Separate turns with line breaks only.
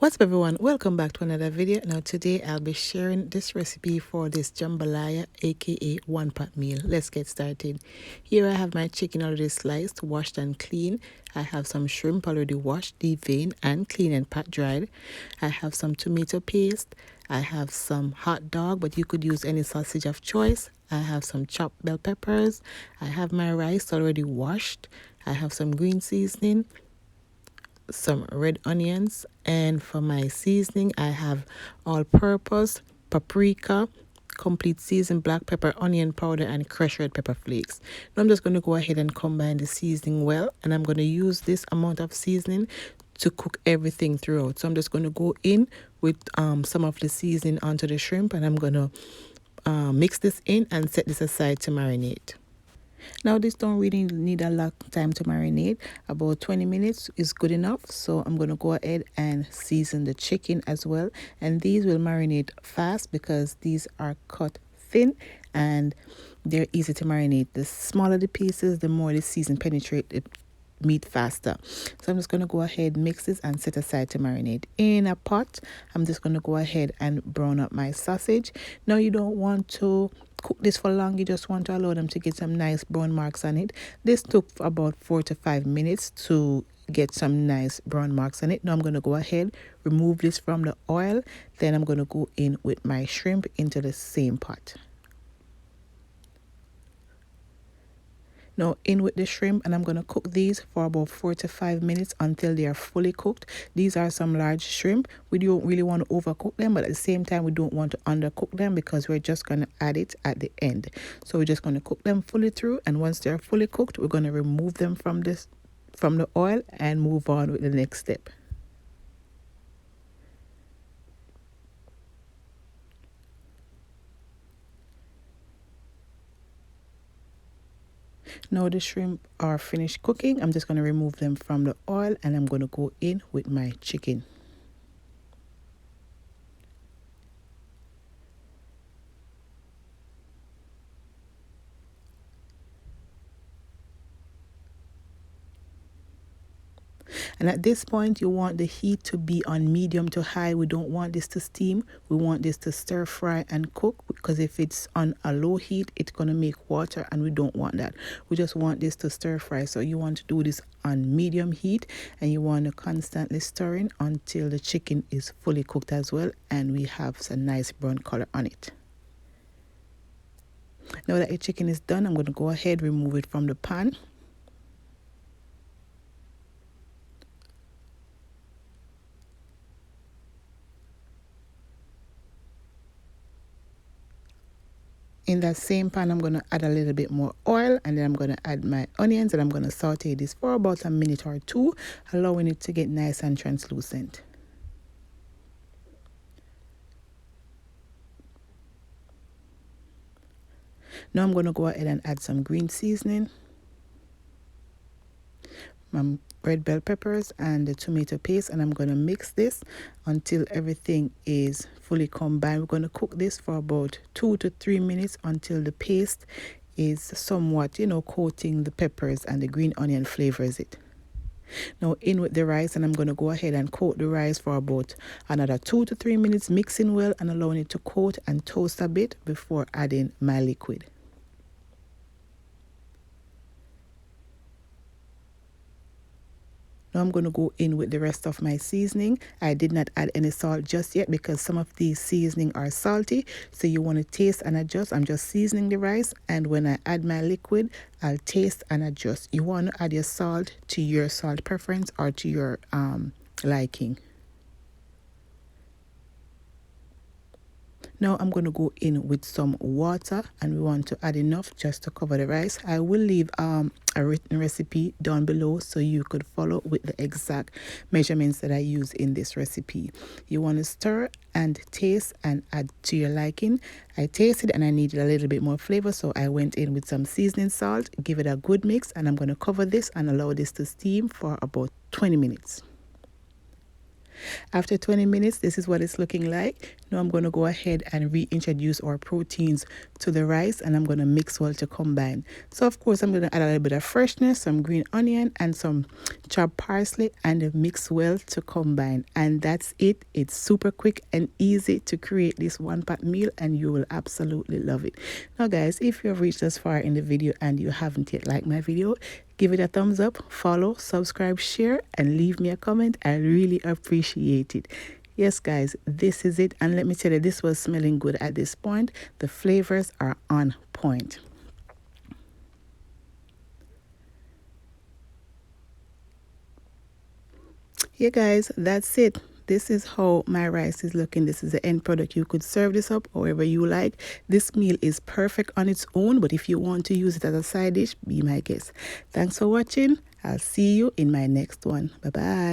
What's up everyone, welcome back to another video. Now today I'll be sharing this recipe for this jambalaya aka one pot meal. Let's get started. Here I have my chicken already sliced, washed and clean. I have some shrimp already washed, deveined and clean and pat dried. I have some tomato paste. I have some hot dog, but you could use any sausage of choice. I have some chopped bell peppers. I have my rice already washed. I have some green seasoning, some red onions, and for my seasoning I have all-purpose, paprika, complete seasoned black pepper, onion powder, and crushed red pepper flakes. Now I'm just going to go ahead and combine the seasoning well, and I'm going to use this amount of seasoning to cook everything throughout. So I'm just going to go in with some of the seasoning onto the shrimp, and I'm going to mix this in and set this aside to marinate. Now this don't really need a long time to marinate. About 20 minutes is good enough. So I'm going to go ahead and season the chicken as well. And these will marinate fast because these are cut thin and they're easy to marinate. The smaller the pieces, the more the season penetrate the meat faster. So I'm just going to go ahead, mix this and set aside to marinate. In a pot, I'm just going to go ahead and brown up my sausage. Now you don't want to cook this for long, you just want to allow them to get some nice brown marks on it. This took about 4 to 5 minutes to get some nice brown marks on it. Now I'm going to go ahead, remove this from the oil, then I'm going to go in with my shrimp into the same pot. Now in with the shrimp, and I'm going to cook these for about 4 to 5 minutes until they are fully cooked. These are some large shrimp. We don't really want to overcook them, but at the same time we don't want to undercook them because we're just going to add it at the end. So we're just going to cook them fully through, and once they're fully cooked, we're going to remove them from the oil and move on with the next step. Now the shrimp are finished cooking. I'm just going to remove them from the oil, and I'm going to go in with my chicken. And at this point, you want the heat to be on medium to high. We don't want this to steam. We want this to stir fry and cook, because if it's on a low heat, it's going to make water, and we don't want that. We just want this to stir fry. So you want to do this on medium heat, and you want to constantly stirring until the chicken is fully cooked as well, and we have some nice brown color on it. Now that the chicken is done, I'm going to go ahead, remove it from the pan. In that same pan, I'm going to add a little bit more oil, and then I'm going to add my onions, and I'm going to saute this for about a minute or two, allowing it to get nice and translucent. Now I'm going to go ahead and add some green seasoning, my red bell peppers, and the tomato paste, and I'm going to mix this until everything is fully combined. We're going to cook this for about 2 to 3 minutes until the paste is somewhat, coating the peppers and the green onion flavors it. Now in with the rice, and I'm going to go ahead and coat the rice for about another 2 to 3 minutes, mixing well and allowing it to coat and toast a bit before adding my liquid. Now I'm going to go in with the rest of my seasoning. I did not add any salt just yet because some of these seasoning are salty, so you want to taste and adjust. I'm just seasoning the rice, and when I add my liquid, I'll taste and adjust. You want to add your salt to your salt preference or to your liking. Now I'm going to go in with some water, and we want to add enough just to cover the rice. I will leave a written recipe down below so you could follow with the exact measurements that I use in this recipe. You want to stir and taste and add to your liking. I tasted and I needed a little bit more flavor, so I went in with some seasoning salt, give it a good mix, and I'm going to cover this and allow this to steam for about 20 minutes. After 20 minutes, this is what it's looking like. Now I'm going to go ahead and reintroduce our proteins to the rice, and I'm going to mix well to combine. So of course I'm going to add a little bit of freshness, some green onion and some chopped parsley, and mix well to combine. And that's it. It's super quick and easy to create this one-pot meal, and you will absolutely love it. Now guys, if you have reached this far in the video and you haven't yet liked my video, give it a thumbs up, follow, subscribe, share, and leave me a comment. I really appreciate it. Yes guys, this is it, and let me tell you, this was smelling good at this point. The flavors are on point. Yeah guys, that's it. This is how my rice is looking. This is the end product. You could serve this up however you like. This meal is perfect on its own, but if you want to use it as a side dish, be my guest. Thanks for watching. I'll see you in my next one. Bye bye.